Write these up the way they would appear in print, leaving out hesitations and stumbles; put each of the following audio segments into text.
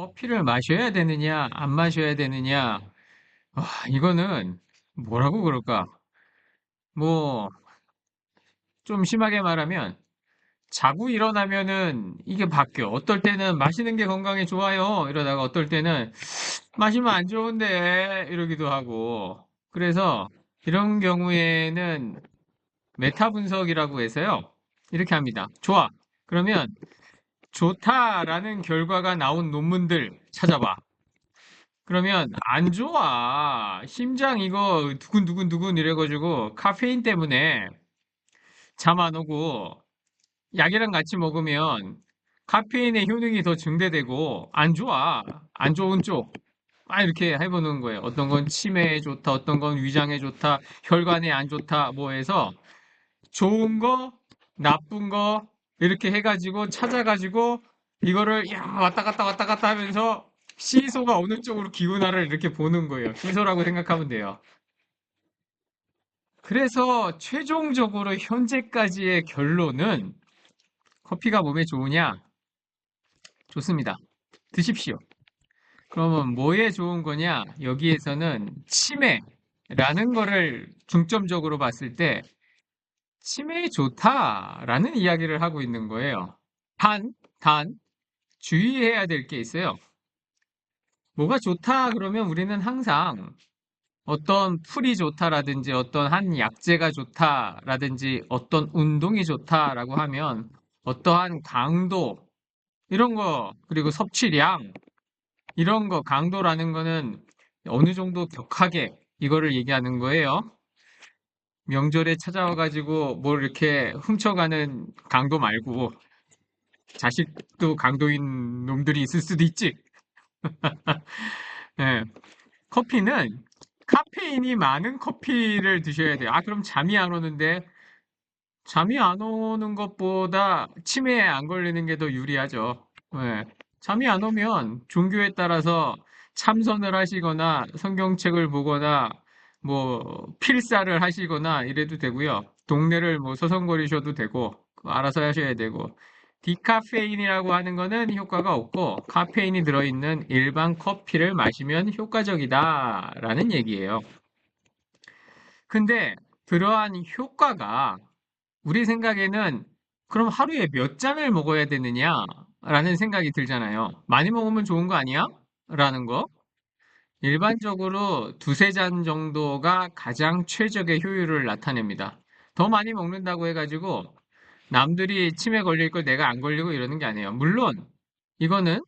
커피를 마셔야 되느냐, 안 마셔야 되느냐. 이거는 뭐라고 그럴까? 뭐, 좀 심하게 말하면, 자고 일어나면은 이게 바뀌어. 어떨 때는 마시는 게 건강에 좋아요. 이러다가 어떨 때는 마시면 안 좋은데, 이러기도 하고. 그래서 이런 경우에는 메타 분석이라고 해서요. 이렇게 합니다. 좋아. 그러면 좋다라는 결과가 나온 논문들 찾아봐. 그러면 안 좋아. 심장 이거 두근두근두근 이래가지고 카페인 때문에 잠 안 오고 약이랑 같이 먹으면 카페인의 효능이 더 증대되고 안 좋아. 안 좋은 쪽. 이렇게 해보는 거예요. 어떤 건 치매에 좋다, 어떤 건 위장에 좋다, 혈관에 안 좋다, 뭐 해서 좋은 거, 나쁜 거 이렇게 해가지고 찾아가지고 이거를 왔다 갔다 왔다 갔다 하면서 시소가 어느 쪽으로 기울나를 이렇게 보는 거예요. 시소라고 생각하면 돼요. 그래서 최종적으로 현재까지의 결론은 커피가 몸에 좋으냐? 좋습니다. 드십시오. 그러면 뭐에 좋은 거냐? 여기에서는 치매라는 거를 중점적으로 봤을 때 치매에 좋다라는 이야기를 하고 있는 거예요. 단, 주의해야 될 게 있어요. 뭐가 좋다 그러면 우리는 항상 어떤 풀이 좋다라든지 어떤 한 약재가 좋다라든지 어떤 운동이 좋다라고 하면 어떠한 강도 이런 거 그리고 섭취량 이런 거 강도라는 거는 어느 정도 격하게 이거를 얘기하는 거예요. 명절에 찾아와가지고 뭘 이렇게 훔쳐가는 강도 말고 자식도 강도인 놈들이 있을 수도 있지. 예. 커피는 카페인이 많은 커피를 드셔야 돼요. 그럼 잠이 안 오는데 잠이 안 오는 것보다 치매에 안 걸리는 게 더 유리하죠. 예. 잠이 안 오면 종교에 따라서 참선을 하시거나 성경책을 보거나 뭐 필사를 하시거나 이래도 되고요. 동네를 뭐 서성거리셔도 되고 알아서 하셔야 되고 디카페인이라고 하는 거는 효과가 없고 카페인이 들어있는 일반 커피를 마시면 효과적이다라는 얘기예요. 근데 그러한 효과가 우리 생각에는 그럼 하루에 몇 잔을 먹어야 되느냐라는 생각이 들잖아요. 많이 먹으면 좋은 거 아니야? 라는 거. 일반적으로 두세 잔 정도가 가장 최적의 효율을 나타냅니다. 더 많이 먹는다고 해가지고 남들이 치매 걸릴 걸 내가 안 걸리고 이러는 게 아니에요. 물론 이거는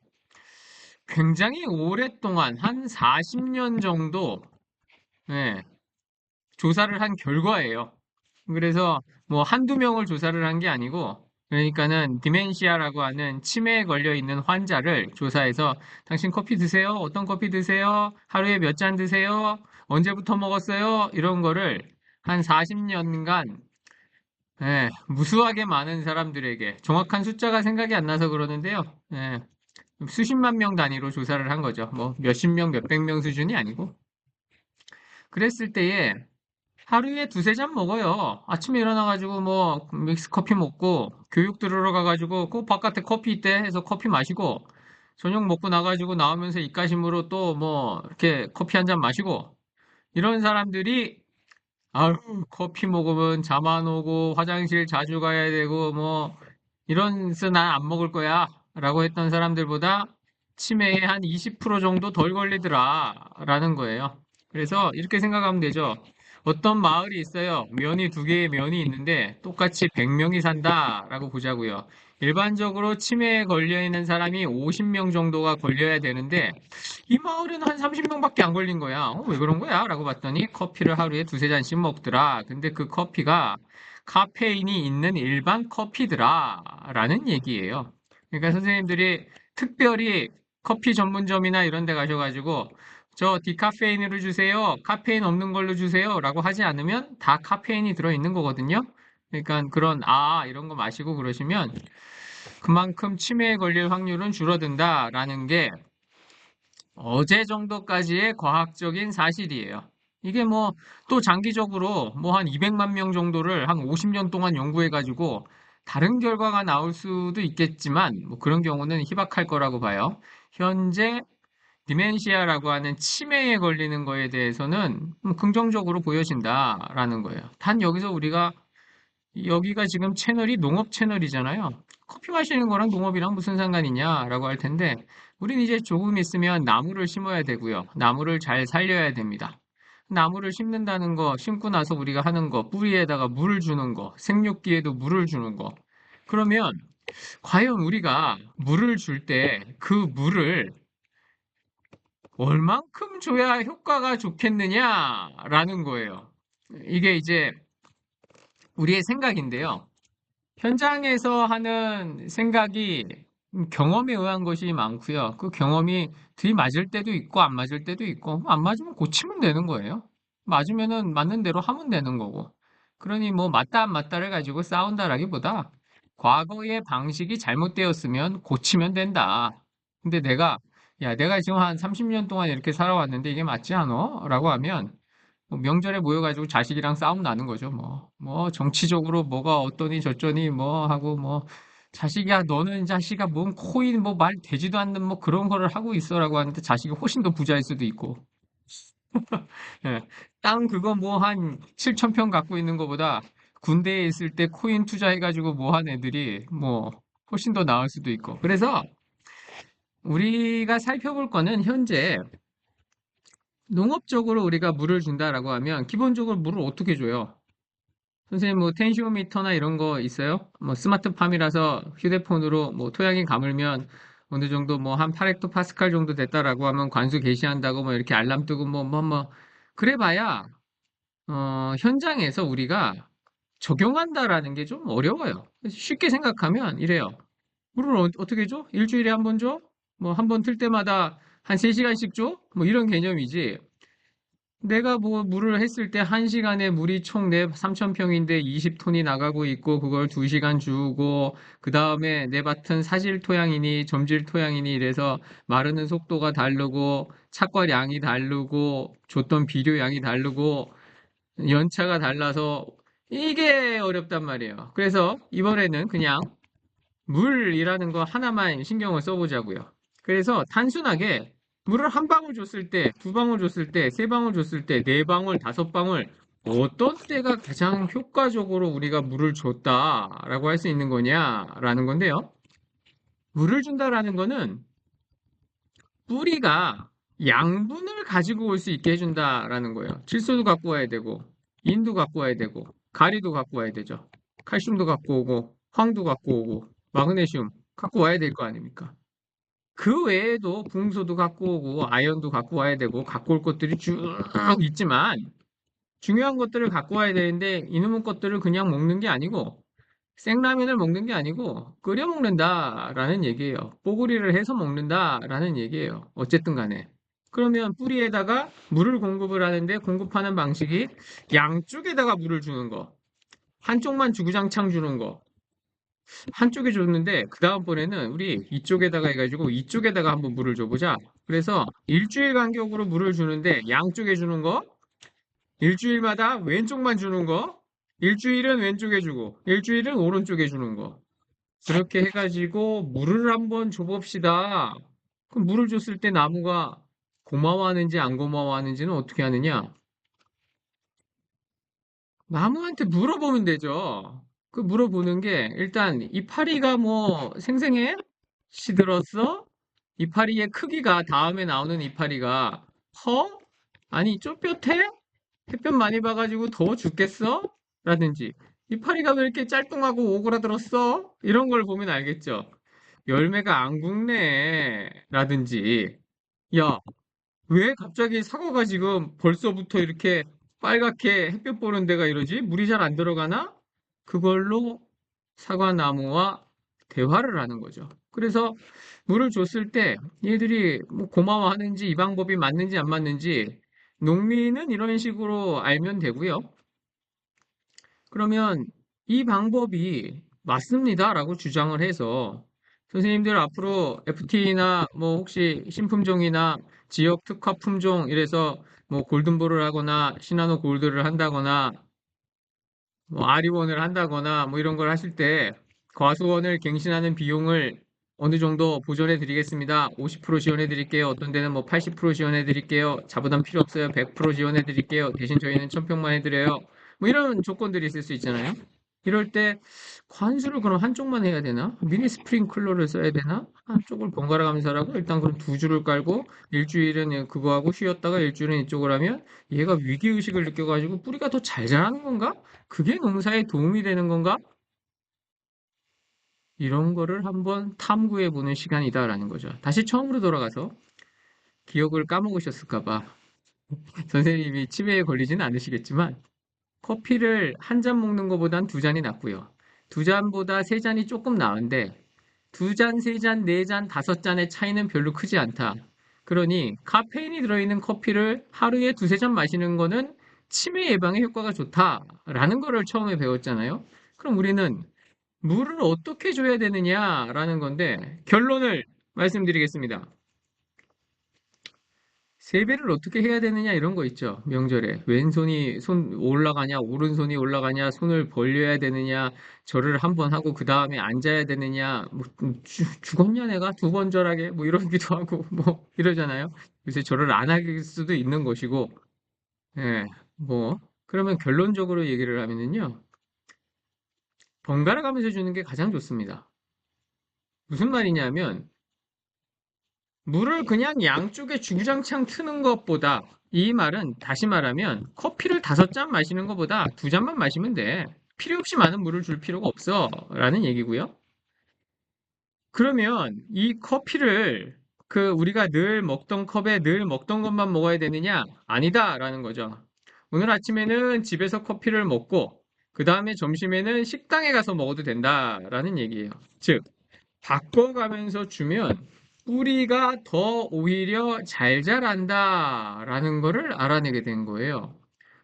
굉장히 오랫동안 한 40년 정도 예, 조사를 한 결과예요. 그래서 뭐 한두 명을 조사를 한 게 아니고 그러니까는 디멘시아라고 하는 치매에 걸려 있는 환자를 조사해서 당신 커피 드세요? 어떤 커피 드세요? 하루에 몇 잔 드세요? 언제부터 먹었어요? 이런 거를 한 40년간 무수하게 많은 사람들에게 정확한 숫자가 생각이 안 나서 그러는데요. 수십만 명 단위로 조사를 한 거죠. 뭐 몇십 명, 몇백 명 수준이 아니고. 그랬을 때에 하루에 두세 잔 먹어요. 아침에 일어나가지고 뭐 믹스 커피 먹고 교육 들으러 가가지고 꼭 바깥에 커피 있대 해서 커피 마시고 저녁 먹고 나가지고 나오면서 입가심으로 또 뭐 이렇게 커피 한 잔 마시고 이런 사람들이 아유 커피 먹으면 잠 안 오고 화장실 자주 가야 되고 뭐 이런서 난 안 먹을 거야 라고 했던 사람들보다 치매에 한 20% 정도 덜 걸리더라 라는 거예요. 그래서 이렇게 생각하면 되죠. 어떤 마을이 있어요. 면이 두 개의 면이 있는데 똑같이 100명이 산다라고 보자고요. 일반적으로 치매에 걸려 있는 사람이 50명 정도가 걸려야 되는데 이 마을은 한 30명밖에 안 걸린 거야. 왜 그런 거야? 라고 봤더니 커피를 하루에 두세 잔씩 먹더라. 근데 그 커피가 카페인이 있는 일반 커피더라. 라는 얘기예요. 그러니까 선생님들이 특별히 커피 전문점이나 이런 데 가셔가지고 저 디카페인으로 주세요. 카페인 없는 걸로 주세요. 라고 하지 않으면 다 카페인이 들어있는 거거든요. 그러니까 그런 이런 거 마시고 그러시면 그만큼 치매에 걸릴 확률은 줄어든다라는 게 어제 정도까지의 과학적인 사실이에요. 이게 뭐 또 장기적으로 뭐 한 200만 명 정도를 한 50년 동안 연구해가지고 다른 결과가 나올 수도 있겠지만 뭐 그런 경우는 희박할 거라고 봐요. 현재 디멘시아라고 하는 치매에 걸리는 거에 대해서는 긍정적으로 보여진다라는 거예요. 단 여기서 우리가 여기가 지금 채널이 농업 채널이잖아요. 커피 마시는 거랑 농업이랑 무슨 상관이냐라고 할 텐데, 우린 이제 조금 있으면 나무를 심어야 되고요. 나무를 잘 살려야 됩니다. 나무를 심는다는 거, 심고 나서 우리가 하는 거, 뿌리에다가 물을 주는 거, 생육기에도 물을 주는 거. 그러면 과연 우리가 물을 줄 때 그 물을 얼만큼 줘야 효과가 좋겠느냐라는 거예요. 이게 이제 우리의 생각인데요. 현장에서 하는 생각이 경험에 의한 것이 많고요. 그 경험이 들이맞을 때도 있고 안 맞을 때도 있고 안 맞으면 고치면 되는 거예요. 맞으면은 맞는 대로 하면 되는 거고. 그러니 뭐 맞다 안 맞다를 가지고 싸운다라기보다 과거의 방식이 잘못되었으면 고치면 된다. 근데 내가 지금 한 30년 동안 이렇게 살아왔는데 이게 맞지 않아? 라고 하면 뭐 명절에 모여가지고 자식이랑 싸움 나는 거죠, 뭐. 뭐, 정치적으로 뭐가 어떠니 저쩌니 뭐 하고 뭐, 자식이야, 너는 자식아, 뭔 코인 뭐 말 되지도 않는 뭐 그런 거를 하고 있어라고 하는데 자식이 훨씬 더 부자일 수도 있고. 예. 땅 그거 뭐 한 7천 평 갖고 있는 거보다 군대에 있을 때 코인 투자해가지고 뭐 한 애들이 뭐 훨씬 더 나을 수도 있고. 그래서 우리가 살펴볼 거는 현재 농업적으로 우리가 물을 준다라고 하면 기본적으로 물을 어떻게 줘요? 선생님 뭐 텐시오미터나 이런 거 있어요? 뭐 스마트팜이라서 휴대폰으로 뭐 토양이 가물면 어느 정도 뭐 한 8헥토 파스칼 정도 됐다라고 하면 관수 개시한다고 뭐 이렇게 알람 뜨고 그래 봐야 현장에서 우리가 적용한다라는 게 좀 어려워요. 그래서 쉽게 생각하면 이래요. 물을 어떻게 줘? 일주일에 한 번 줘? 뭐 한 번 틀 때마다 한 3시간씩 줘? 뭐 이런 개념이지. 내가 뭐 물을 했을 때 1시간에 물이 총 내 3,000평인데 20톤이 나가고 있고 그걸 2시간 주고 그 다음에 내 밭은 사질 토양이니 점질 토양이니 이래서 마르는 속도가 다르고 착과량이 다르고 줬던 비료량이 다르고 연차가 달라서 이게 어렵단 말이에요. 그래서 이번에는 그냥 물이라는 거 하나만 신경을 써보자고요. 그래서 단순하게 물을 한 방울 줬을 때, 두 방울 줬을 때, 세 방울 줬을 때, 네 방울, 다섯 방울, 어떤 때가 가장 효과적으로 우리가 물을 줬다라고 할 수 있는 거냐라는 건데요. 물을 준다라는 거는 뿌리가 양분을 가지고 올 수 있게 해준다라는 거예요. 질소도 갖고 와야 되고, 인도 갖고 와야 되고, 가리도 갖고 와야 되죠. 칼슘도 갖고 오고, 황도 갖고 오고, 마그네슘 갖고 와야 될 거 아닙니까? 그 외에도 붕소도 갖고 오고, 아연도 갖고 와야 되고, 갖고 올 것들이 쭉 있지만, 중요한 것들을 갖고 와야 되는데, 이놈의 것들을 그냥 먹는 게 아니고, 생라면을 먹는 게 아니고, 끓여 먹는다라는 얘기예요. 뽀글이를 해서 먹는다라는 얘기예요. 어쨌든 간에. 그러면 뿌리에다가 물을 공급을 하는데, 공급하는 방식이 양쪽에다가 물을 주는 거. 한쪽만 주구장창 주는 거. 한쪽에 줬는데 그 다음번에는 우리 이쪽에다가 해가지고 이쪽에다가 한번 물을 줘보자. 그래서 일주일 간격으로 물을 주는데 양쪽에 주는 거, 일주일마다 왼쪽만 주는 거, 일주일은 왼쪽에 주고, 일주일은 오른쪽에 주는 거. 그렇게 해가지고 물을 한번 줘봅시다. 그럼 물을 줬을 때 나무가 고마워하는지 안 고마워하는지는 어떻게 하느냐? 나무한테 물어보면 되죠. 그 물어보는 게 일단 이파리가 뭐 생생해? 시들었어? 이파리의 크기가 다음에 나오는 이파리가 커? 아니 쪼뼛해? 햇볕 많이 봐가지고 더워 죽겠어? 라든지 이파리가 왜 이렇게 짤뚱하고 오그라들었어? 이런 걸 보면 알겠죠. 열매가 안 굵네 라든지 야 왜 갑자기 사과가 지금 벌써부터 이렇게 빨갛게 햇볕 보는 데가 이러지? 물이 잘 안 들어가나? 그걸로 사과나무와 대화를 하는 거죠. 그래서 물을 줬을 때 얘들이 뭐 고마워하는지 이 방법이 맞는지 안 맞는지 농민은 이런 식으로 알면 되고요. 그러면 이 방법이 맞습니다라고 주장을 해서 선생님들 앞으로 FT나 뭐 혹시 신품종이나 지역 특화 품종 이래서 뭐 골든볼을 하거나 시나노 골드를 한다거나 뭐 아리원을 한다거나 뭐 이런 걸 하실 때 과수원을 갱신하는 비용을 어느 정도 보존해 드리겠습니다. 50% 지원해 드릴게요. 어떤 데는 뭐 80% 지원해 드릴게요. 자부담 필요 없어요. 100% 지원해 드릴게요. 대신 저희는 1000평만 해드려요. 뭐 이런 조건들이 있을 수 있잖아요. 이럴 때 관수를 그럼 한쪽만 해야 되나? 미니 스프링클러를 써야 되나? 한쪽을 번갈아 가면서 하라고? 일단 그럼 두 줄을 깔고 일주일은 그거 하고 쉬었다가 일주일은 이쪽을 하면 얘가 위기의식을 느껴가지고 뿌리가 더 잘 자라는 건가? 그게 농사에 도움이 되는 건가? 이런 거를 한번 탐구해 보는 시간이다라는 거죠. 다시 처음으로 돌아가서 기억을 까먹으셨을까 봐 선생님이 치매에 걸리지는 않으시겠지만 커피를 한 잔 먹는 것보단 두 잔이 낫고요. 두 잔보다 세 잔이 조금 나은데 두 잔, 세 잔, 네 잔, 다섯 잔의 차이는 별로 크지 않다. 그러니 카페인이 들어있는 커피를 하루에 두세 잔 마시는 거는 치매 예방에 효과가 좋다라는 거를 처음에 배웠잖아요. 그럼 우리는 물을 어떻게 줘야 되느냐라는 건데 결론을 말씀드리겠습니다. 세배를 어떻게 해야 되느냐 이런 거 있죠. 명절에 왼손이 손 올라가냐 오른손이 올라가냐 손을 벌려야 되느냐 절을 한 번 하고 그 다음에 앉아야 되느냐 뭐 죽었냐 내가 두 번 절하게 뭐 이러기도 하고 뭐 이러잖아요. 요새 절을 안 할 수도 있는 것이고 예, 뭐 그러면 결론적으로 얘기를 하면은요 번갈아 가면서 주는 게 가장 좋습니다. 무슨 말이냐면 물을 그냥 양쪽에 주구장창 트는 것보다 이 말은 다시 말하면 커피를 다섯 잔 마시는 것보다 두 잔만 마시면 돼. 필요 없이 많은 물을 줄 필요가 없어. 라는 얘기고요. 그러면 이 커피를 그 우리가 늘 먹던 컵에 늘 먹던 것만 먹어야 되느냐? 아니다. 라는 거죠. 오늘 아침에는 집에서 커피를 먹고 그 다음에 점심에는 식당에 가서 먹어도 된다라는 얘기예요. 즉, 바꿔가면서 주면 뿌리가 더 오히려 잘 자란다라는 거를 알아내게 된 거예요.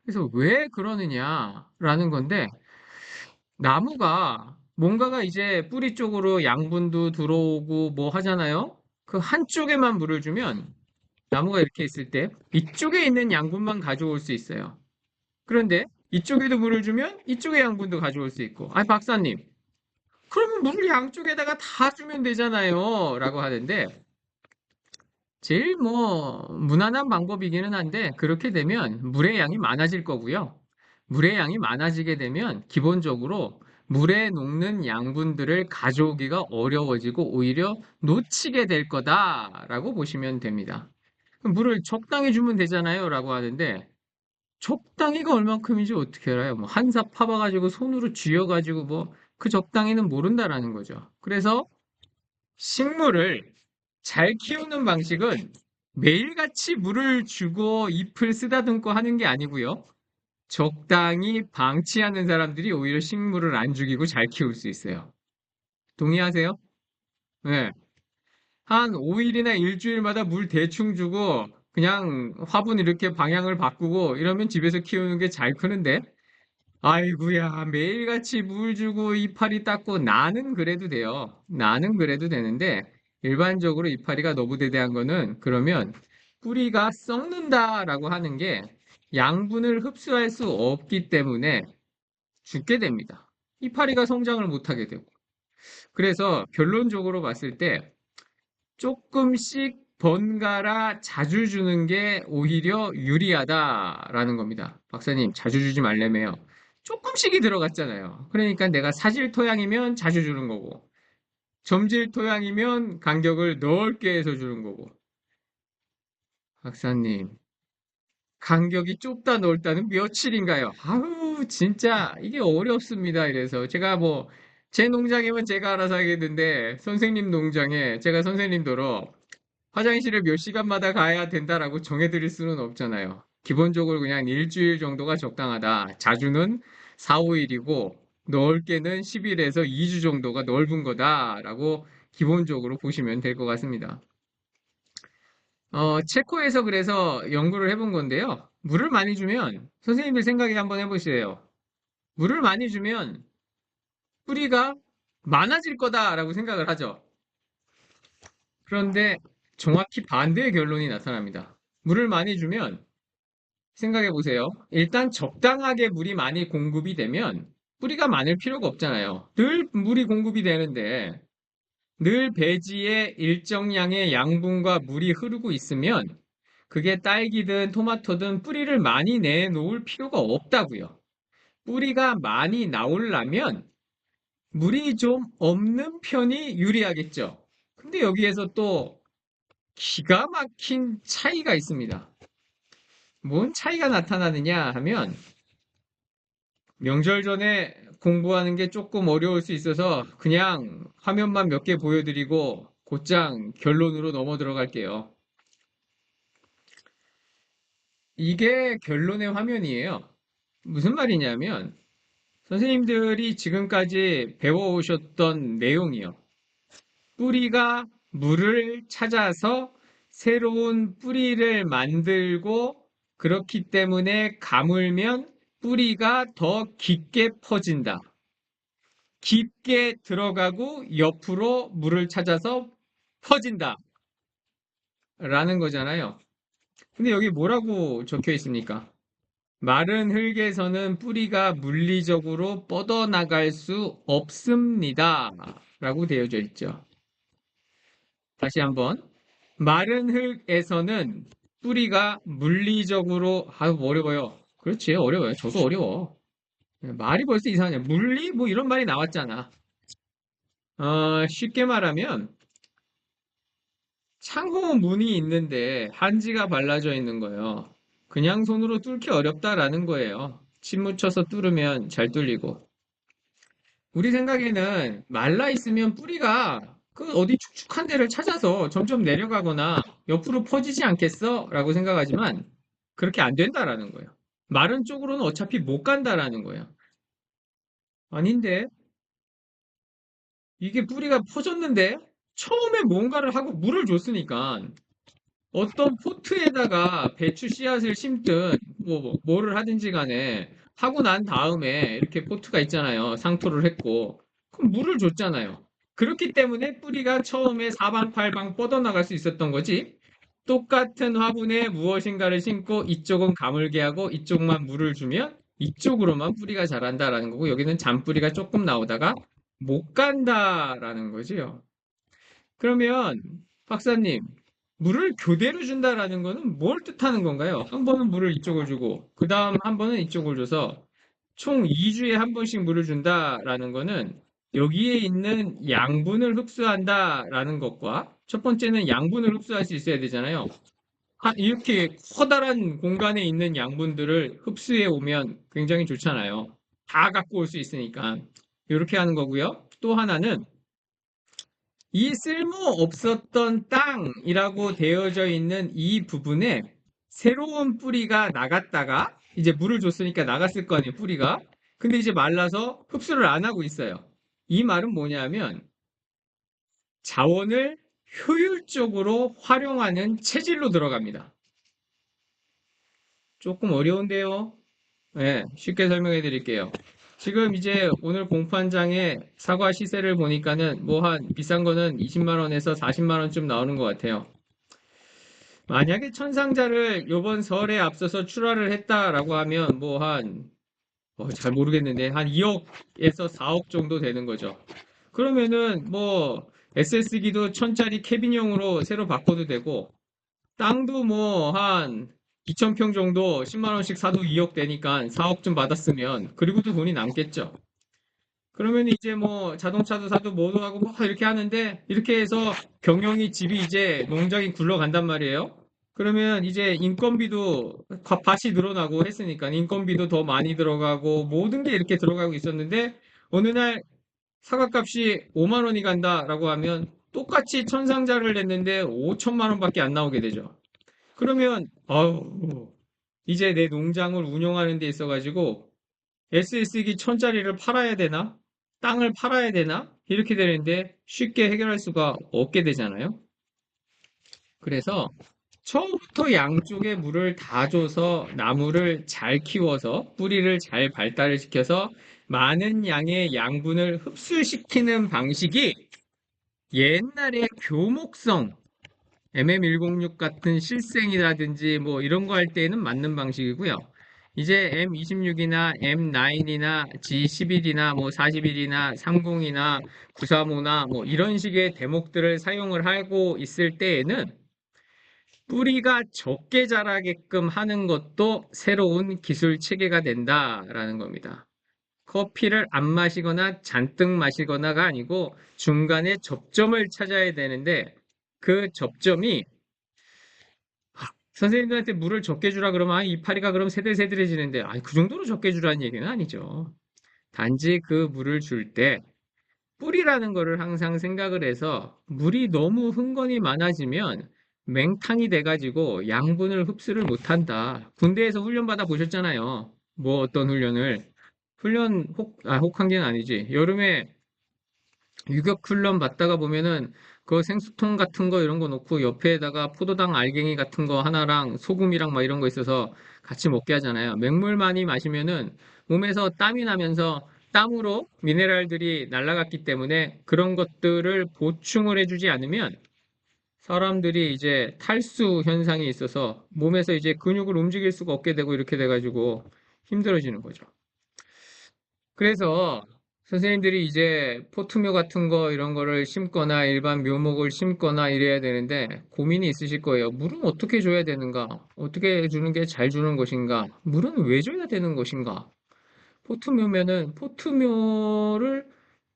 그래서 왜 그러느냐라는 건데 나무가 뭔가가 이제 뿌리 쪽으로 양분도 들어오고 뭐 하잖아요. 그 한쪽에만 물을 주면 나무가 이렇게 있을 때 이쪽에 있는 양분만 가져올 수 있어요. 그런데 이쪽에도 물을 주면 이쪽의 양분도 가져올 수 있고. 아니 박사님, 그러면 물 양쪽에다가 다 주면 되잖아요. 라고 하는데, 제일 뭐, 무난한 방법이기는 한데, 그렇게 되면 물의 양이 많아질 거고요. 물의 양이 많아지게 되면, 기본적으로 물에 녹는 양분들을 가져오기가 어려워지고, 오히려 놓치게 될 거다라고 보시면 됩니다. 그럼 물을 적당히 주면 되잖아요. 라고 하는데, 적당히가 얼만큼인지 어떻게 알아요? 뭐, 한 삽 파봐가지고 손으로 쥐어가지고 뭐, 그 적당히는 모른다라는 거죠. 그래서 식물을 잘 키우는 방식은 매일같이 물을 주고 잎을 쓰다듬고 하는 게 아니고요. 적당히 방치하는 사람들이 오히려 식물을 안 죽이고 잘 키울 수 있어요. 동의하세요? 네. 한 5일이나 일주일마다 물 대충 주고 그냥 화분 이렇게 방향을 바꾸고 이러면 집에서 키우는 게 잘 크는데 아이구야, 매일같이 물 주고 이파리 닦고 나는 그래도 돼요. 나는 그래도 되는데 일반적으로 이파리가 너무 대대한 거는 그러면 뿌리가 썩는다라고 하는 게 양분을 흡수할 수 없기 때문에 죽게 됩니다. 이파리가 성장을 못하게 되고. 그래서 결론적으로 봤을 때 조금씩 번갈아 자주 주는 게 오히려 유리하다라는 겁니다. 박사님, 자주 주지 말래매요. 조금씩이 들어갔잖아요. 그러니까 내가 사질 토양이면 자주 주는 거고, 점질 토양이면 간격을 넓게 해서 주는 거고. 박사님, 간격이 좁다 넓다는 며칠인가요? 아우, 진짜 이게 어렵습니다. 이래서 제가 뭐, 제 농장이면 제가 알아서 하겠는데, 선생님 농장에 제가 선생님도로 화장실을 몇 시간마다 가야 된다라고 정해드릴 수는 없잖아요. 기본적으로 그냥 일주일 정도가 적당하다. 자주는 4, 5일이고 넓게는 10일에서 2주 정도가 넓은 거다라고 기본적으로 보시면 될 것 같습니다. 체코에서 그래서 연구를 해본 건데요. 물을 많이 주면 선생님들 생각에 한번 해보세요. 물을 많이 주면 뿌리가 많아질 거다라고 생각을 하죠. 그런데 정확히 반대의 결론이 나타납니다. 물을 많이 주면 생각해 보세요. 일단 적당하게 물이 많이 공급이 되면 뿌리가 많을 필요가 없잖아요. 늘 물이 공급이 되는데 늘 배지에 일정량의 양분과 물이 흐르고 있으면 그게 딸기든 토마토든 뿌리를 많이 내놓을 필요가 없다고요. 뿌리가 많이 나오려면 물이 좀 없는 편이 유리하겠죠. 근데 여기에서 또 기가 막힌 차이가 있습니다. 뭔 차이가 나타나느냐 하면 명절 전에 공부하는 게 조금 어려울 수 있어서 그냥 화면만 몇 개 보여드리고 곧장 결론으로 넘어 들어갈게요. 이게 결론의 화면이에요. 무슨 말이냐면 선생님들이 지금까지 배워오셨던 내용이요. 뿌리가 물을 찾아서 새로운 뿌리를 만들고 그렇기 때문에 가물면 뿌리가 더 깊게 퍼진다. 깊게 들어가고 옆으로 물을 찾아서 퍼진다. 라는 거잖아요. 근데 여기 뭐라고 적혀 있습니까? 마른 흙에서는 뿌리가 물리적으로 뻗어나갈 수 없습니다. 라고 되어져 있죠. 다시 한번. 마른 흙에서는 뿌리가 물리적으로, 어려워요. 그렇지, 어려워요. 저도 어려워. 말이 벌써 이상하냐. 물리? 뭐 이런 말이 나왔잖아. 쉽게 말하면, 창호 문이 있는데 한지가 발라져 있는 거예요. 그냥 손으로 뚫기 어렵다라는 거예요. 침 묻혀서 뚫으면 잘 뚫리고. 우리 생각에는 말라 있으면 뿌리가 그 어디 축축한 데를 찾아서 점점 내려가거나 옆으로 퍼지지 않겠어? 라고 생각하지만 그렇게 안 된다라는 거예요. 마른 쪽으로는 어차피 못 간다라는 거예요. 아닌데 이게 뿌리가 퍼졌는데 처음에 뭔가를 하고 물을 줬으니까 어떤 포트에다가 배추 씨앗을 심든 뭐를 하든지 간에 하고 난 다음에 이렇게 포트가 있잖아요. 상토를 했고 그럼 물을 줬잖아요. 그렇기 때문에 뿌리가 처음에 사방팔방 뻗어나갈 수 있었던 거지. 똑같은 화분에 무엇인가를 심고 이쪽은 가물게 하고 이쪽만 물을 주면 이쪽으로만 뿌리가 자란다라는 거고 여기는 잔뿌리가 조금 나오다가 못 간다라는 거지요. 그러면 박사님, 물을 교대로 준다라는 거는 뭘 뜻하는 건가요? 한 번은 물을 이쪽을 주고, 그 다음 한 번은 이쪽을 줘서 총 2주에 한 번씩 물을 준다라는 거는 여기에 있는 양분을 흡수한다라는 것과 첫 번째는 양분을 흡수할 수 있어야 되잖아요. 이렇게 커다란 공간에 있는 양분들을 흡수해 오면 굉장히 좋잖아요. 다 갖고 올 수 있으니까. 이렇게 하는 거고요. 또 하나는 이 쓸모없었던 땅이라고 되어져 있는 이 부분에 새로운 뿌리가 나갔다가 이제 물을 줬으니까 나갔을 거 아니에요, 뿌리가. 근데 이제 말라서 흡수를 안 하고 있어요. 이 말은 뭐냐면 자원을 효율적으로 활용하는 체질로 들어갑니다. 조금 어려운데요. 네, 쉽게 설명해 드릴게요. 지금 이제 오늘 공판장에 사과 시세를 보니까는 뭐 한 비싼 거는 20만 원에서 40만 원쯤 나오는 것 같아요. 만약에 천상자를 요번 설에 앞서서 출하를 했다라고 하면 뭐 한, 잘 모르겠는데 한 2억에서 4억 정도 되는 거죠. 그러면은 뭐 SS기도 1000짜리 캐빈형으로 새로 바꿔도 되고 땅도 뭐 한 2,000평 정도 10만 원씩 사도 2억 되니까 4억쯤 받았으면 그리고도 돈이 남겠죠. 그러면 이제 뭐 자동차도 사도 뭐도 하고 뭐 이렇게 하는데 이렇게 해서 경영이 집이 이제 농장이 굴러간단 말이에요. 그러면 이제 인건비도 밭이 늘어나고 했으니까 인건비도 더 많이 들어가고 모든 게 이렇게 들어가고 있었는데 어느 날 사과값이 5만 원이 간다라고 하면 똑같이 천상자를 냈는데 5천만 원밖에 안 나오게 되죠. 그러면 아우 이제 내 농장을 운영하는 데 있어가지고 SS기 1000짜리를 팔아야 되나? 땅을 팔아야 되나? 이렇게 되는데 쉽게 해결할 수가 없게 되잖아요. 그래서 처음부터 양쪽에 물을 다 줘서 나무를 잘 키워서 뿌리를 잘 발달을 시켜서 많은 양의 양분을 흡수시키는 방식이 옛날에 교목성 MM106 같은 실생이라든지 뭐 이런 거 할 때에는 맞는 방식이고요. 이제 M26이나 M9이나 G11이나 뭐 41이나 30이나 935나 뭐 이런 식의 대목들을 사용을 하고 있을 때에는 뿌리가 적게 자라게끔 하는 것도 새로운 기술 체계가 된다라는 겁니다. 커피를 안 마시거나 잔뜩 마시거나가 아니고 중간에 접점을 찾아야 되는데 그 접점이 선생님들한테 물을 적게 주라 그러면 이파리가 그럼 세들세들해지는데 그 정도로 적게 주라는 얘기는 아니죠. 단지 그 물을 줄 때 뿌리라는 거를 항상 생각을 해서 물이 너무 흥건히 많아지면 맹탕이 돼가지고 양분을 흡수를 못한다. 군대에서 훈련 받아 보셨잖아요. 뭐 어떤 훈련을. 혹한기는 아니지. 여름에 유격 훈련 받다가 보면은 그 생수통 같은 거 이런 거 놓고 옆에다가 포도당 알갱이 같은 거 하나랑 소금이랑 막 이런 거 있어서 같이 먹게 하잖아요. 맹물 많이 마시면은 몸에서 땀이 나면서 땀으로 미네랄들이 날아갔기 때문에 그런 것들을 보충을 해주지 않으면 사람들이 이제 탈수 현상이 있어서 몸에서 이제 근육을 움직일 수가 없게 되고 이렇게 돼가지고 힘들어지는 거죠. 그래서 선생님들이 이제 포트묘 같은 거 이런 거를 심거나 일반 묘목을 심거나 이래야 되는데 고민이 있으실 거예요. 물은 어떻게 줘야 되는가? 어떻게 주는 게 잘 주는 것인가? 물은 왜 줘야 되는 것인가? 포트묘면은 포트묘를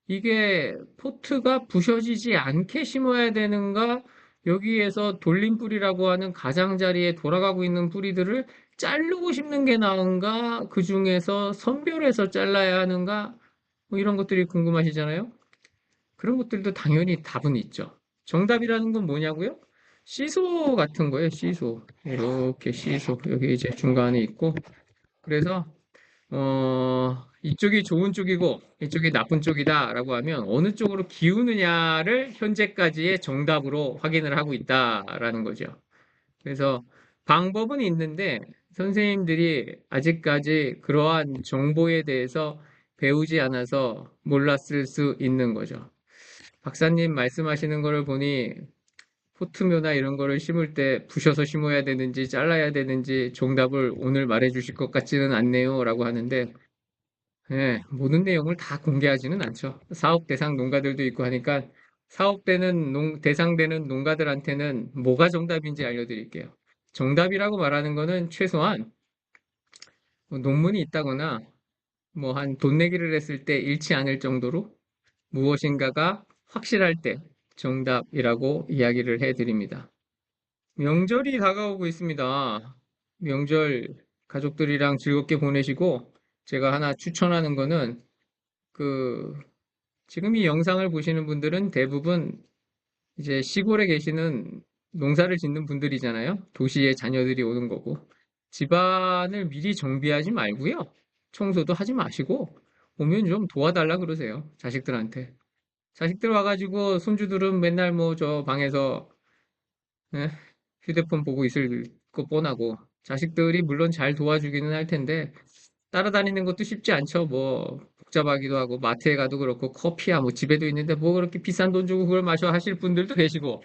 이게 포트가 부셔지지 않게 심어야 되는가? 여기에서 돌림뿌리라고 하는 가장자리에 돌아가고 있는 뿌리들을 자르고 심는 게 나은가? 그 중에서 선별해서 잘라야 하는가? 뭐 이런 것들이 궁금하시잖아요? 그런 것들도 당연히 답은 있죠. 정답이라는 건 뭐냐고요? 시소 같은 거예요, 시소. 이렇게 시소. 여기 이제 중간에 있고. 그래서 이쪽이 좋은 쪽이고 이쪽이 나쁜 쪽이다라고 하면 어느 쪽으로 기우느냐를 현재까지의 정답으로 확인을 하고 있다라는 거죠. 그래서 방법은 있는데 선생님들이 아직까지 그러한 정보에 대해서 배우지 않아서 몰랐을 수 있는 거죠. 박사님 말씀하시는 거를 보니 포트묘나 이런 거를 심을 때 부셔서 심어야 되는지 잘라야 되는지 정답을 오늘 말해 주실 것 같지는 않네요. 라고 하는데 예, 모든 내용을 다 공개하지는 않죠. 사업 대상 농가들도 있고 하니까 사업되는 대상되는 농가들한테는 뭐가 정답인지 알려드릴게요. 정답이라고 말하는 거는 최소한 뭐 논문이 있다거나 뭐 한 돈 내기를 했을 때 잃지 않을 정도로 무엇인가가 확실할 때 정답이라고 이야기를 해드립니다. 명절이 다가오고 있습니다. 명절 가족들이랑 즐겁게 보내시고 제가 하나 추천하는 거는 그 지금 이 영상을 보시는 분들은 대부분 이제 시골에 계시는 농사를 짓는 분들이잖아요. 도시에 자녀들이 오는 거고. 집안을 미리 정비하지 말고요. 청소도 하지 마시고 오면 좀 도와달라 그러세요. 자식들한테. 자식들 와가지고 손주들은 맨날 뭐 저 방에서 예, 휴대폰 보고 있을 거 뻔하고 자식들이 물론 잘 도와주기는 할 텐데 따라다니는 것도 쉽지 않죠. 뭐 복잡하기도 하고 마트에 가도 그렇고 커피야 뭐 집에도 있는데 뭐 그렇게 비싼 돈 주고 그걸 마셔 하실 분들도 계시고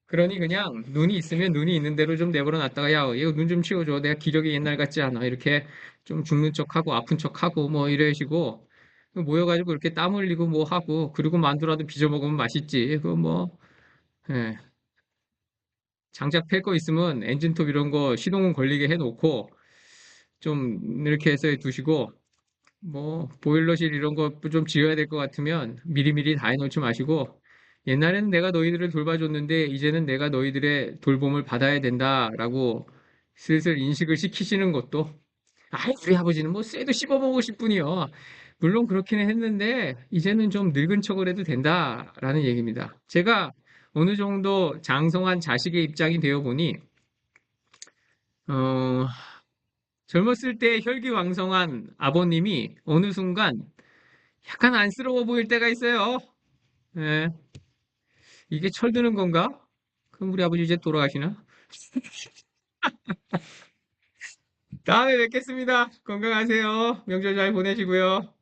그러니 그냥 눈이 있으면 눈이 있는 대로 좀 내버려 놨다가 야 이거 눈 좀 치워줘 내가 기력이 옛날 같지 않아 이렇게 좀 죽는 척하고 아픈 척하고 뭐 이러시고 모여가지고 이렇게 땀 흘리고 뭐 하고 그리고 만두라도 빚어 먹으면 맛있지 그거 뭐 예. 장작 팰 거 있으면 엔진톱 이런 거 시동은 걸리게 해놓고 좀 이렇게 해서 두시고 뭐 보일러실 이런 거 좀 지어야 될 것 같으면 미리미리 다 해놓지 마시고 옛날에는 내가 너희들을 돌봐줬는데 이제는 내가 너희들의 돌봄을 받아야 된다라고 슬슬 인식을 시키시는 것도 우리 아버지는 뭐 쇠도 씹어먹으실 뿐이요. 물론 그렇기는 했는데 이제는 좀 늙은 척을 해도 된다라는 얘기입니다. 제가 어느 정도 장성한 자식의 입장이 되어 보니 어, 젊었을 때 혈기왕성한 아버님이 어느 순간 약간 안쓰러워 보일 때가 있어요. 예, 이게 철드는 건가? 그럼 우리 아버지 이제 돌아가시나? 다음에 뵙겠습니다. 건강하세요. 명절 잘 보내시고요.